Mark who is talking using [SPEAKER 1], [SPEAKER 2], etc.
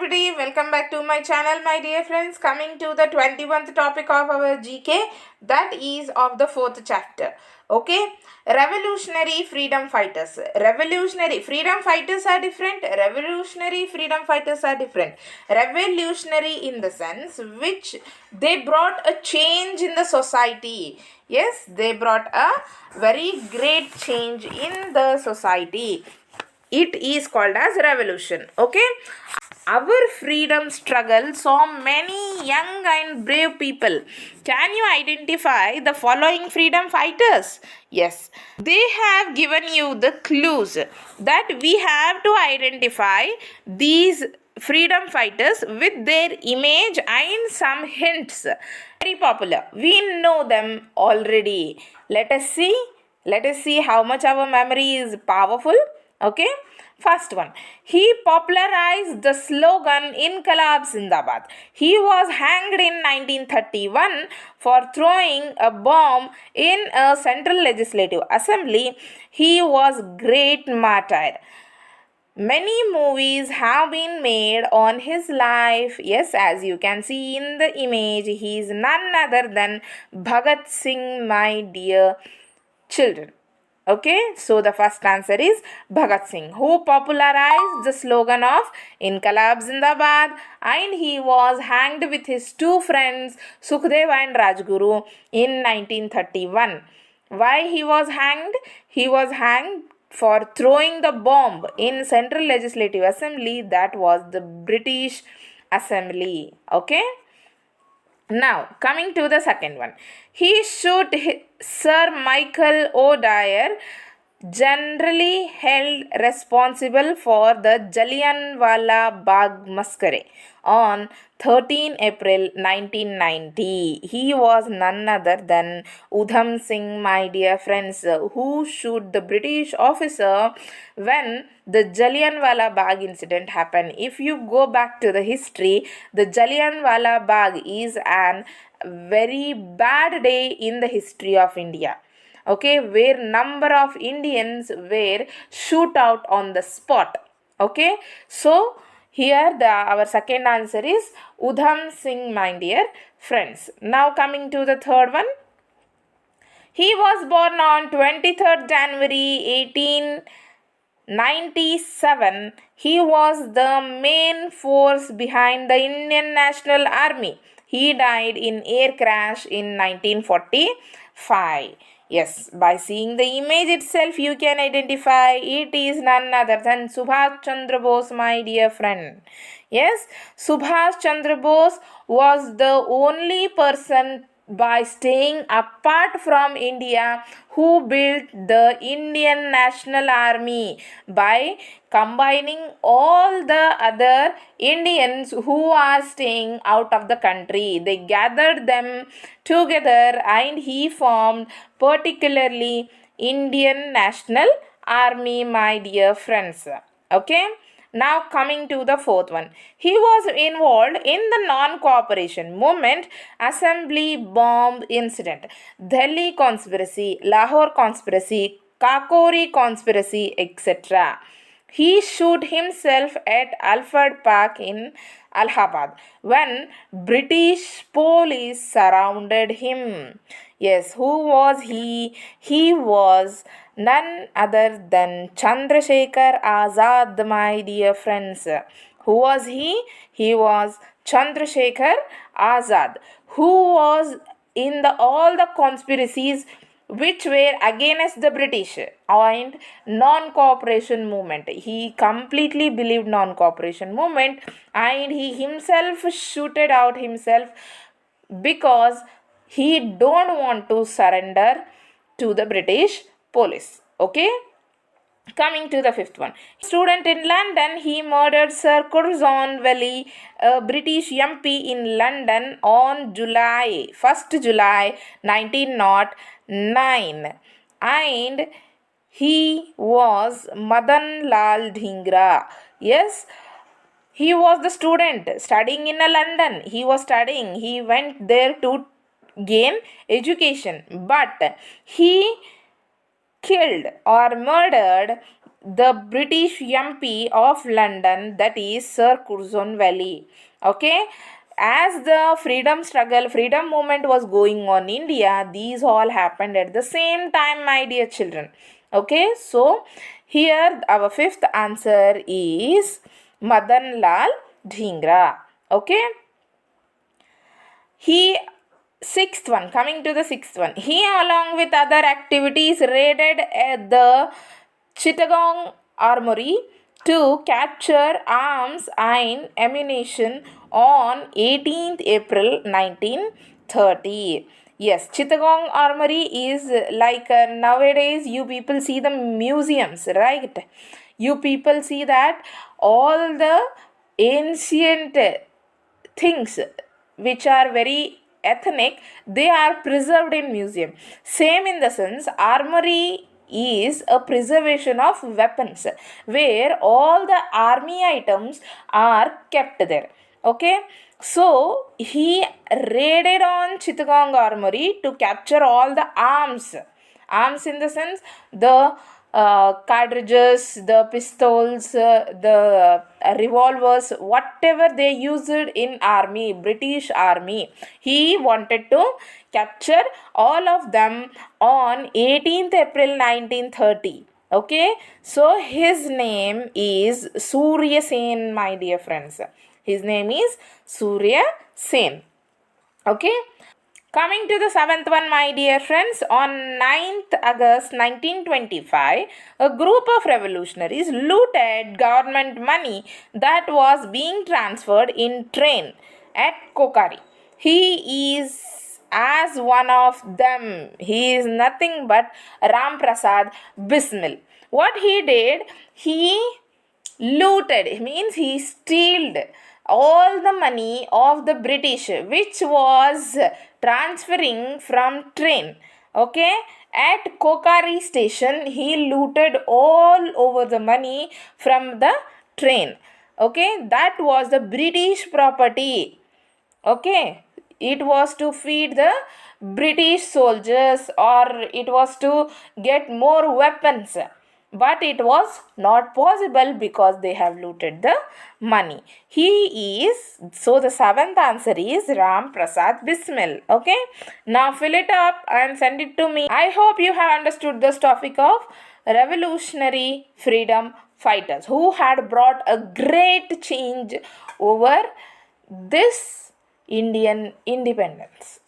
[SPEAKER 1] everybody, welcome back to my channel, my dear friends. Coming to the 21st topic of our GK, that is of the 4th chapter. Okay, revolutionary freedom fighters. Revolutionary freedom fighters are different. Revolutionary freedom fighters are different. Revolutionary in the sense which they brought a change in the society. Yes, they brought a very great change in the society. It is called as revolution. Okay, our freedom struggle saw many young and brave people. Can you identify the following freedom fighters? Yes, they have given you the clues that we have to identify these freedom fighters with their image and some hints. Very popular, we know them already. Let us see how much our memory is powerful. Okay, first one, he popularized the slogan Inqilab Zindabad. He was hanged in 1931 for throwing a bomb in a central legislative assembly. He was great martyr. Many movies have been made on his life. Yes, as you can see in the image, he is none other than Bhagat Singh, my dear children. Okay, so the first answer is Bhagat Singh, who popularized the slogan of Inqilab Zindabad, and he was hanged with his two friends Sukhdev and Rajguru in 1931. Why he was hanged? He was hanged for throwing the bomb in Central Legislative Assembly, that was the British Assembly. Okay. Now, coming to the second one, he shot Sir Michael O'Dwyer, generally held responsible for the Jallianwala Bagh massacre on 13 April 1990. He was none other than Udham Singh, my dear friends, who shot the British officer when the Jallianwala Bagh incident happened. If you go back to the history, the Jallianwala Bagh is an very bad day in the history of India. Okay, where number of Indians were shoot out on the spot. Okay, so here our second answer is Udham Singh, my dear friends. Now coming to the third one. He was born on 23rd January 1897. He was the main force behind the Indian National Army. He died in air crash in 1945. Yes, by seeing the image itself, you can identify it is none other than Subhash Chandra Bose, my dear friend. Yes, Subhash Chandra Bose was the only person by staying apart from India who built the Indian National Army by combining all the other Indians who are staying out of the country. They gathered them together and he formed particularly Indian National Army, my dear friends. Okay. Now coming to the fourth one. He was involved in the non-cooperation movement, assembly bomb incident, Delhi conspiracy, Lahore conspiracy, Kakori conspiracy, etc. He shot himself at Alfred Park in Allahabad when British police surrounded him. Yes, who was he? He was none other than Chandrasekhar Azad, my dear friends. Who was he? He was Chandrasekhar Azad, who was in the all the conspiracies which were against the British and non-cooperation movement. He completely believed non-cooperation movement and he himself shooted out himself because he don't want to surrender to the British police. Okay. Coming to the fifth one. Student in London, he murdered Sir Curzon Valley, a British MP in London on 1st July 1909. And he was Madan Lal Dhingra. Yes, he was the student studying in London. He was studying. He went there to gain education. But he killed or murdered the British MP of London, that is Sir Curzon Valley. Okay, as the freedom movement was going on in India, these all happened at the same time, my dear children. Okay, so here our fifth answer is Madan Lal Dhingra. Okay, he sixth one, coming to the sixth one, he along with other activities raided the Chittagong Armory to capture arms and ammunition on 18th April 1930. Yes, Chittagong Armory is like nowadays you people see the museums, right? You people see that all the ancient things which are very ethnic, they are preserved in museum. Same in the sense, armory is a preservation of weapons where all the army items are kept there. Okay, so he raided on Chittagong Armory to capture all the arms in the sense the cartridges, the pistols, the revolvers, whatever they used in army, British army. He wanted to capture all of them on 18th April 1930. Okay, so his name is Surya Sen, my dear friends. His name is Surya Sen. Okay. Coming to the seventh one, my dear friends, on 9th August 1925, a group of revolutionaries looted government money that was being transferred in train at Kokari. He is as one of them. He is nothing but Ram Prasad Bismil. What he did, he looted, means he stealed all the money of the British which was transferring from train. Okay, at Kokari station he looted all over the money from the train. Okay, that was the British property. Okay, it was to feed the British soldiers or it was to get more weapons, but it was not possible because they have looted the money. He is, so the seventh answer is Ram Prasad Bismil. Okay, now fill it up and send it to me. I hope you have understood this topic of revolutionary freedom fighters who had brought a great change over this Indian independence.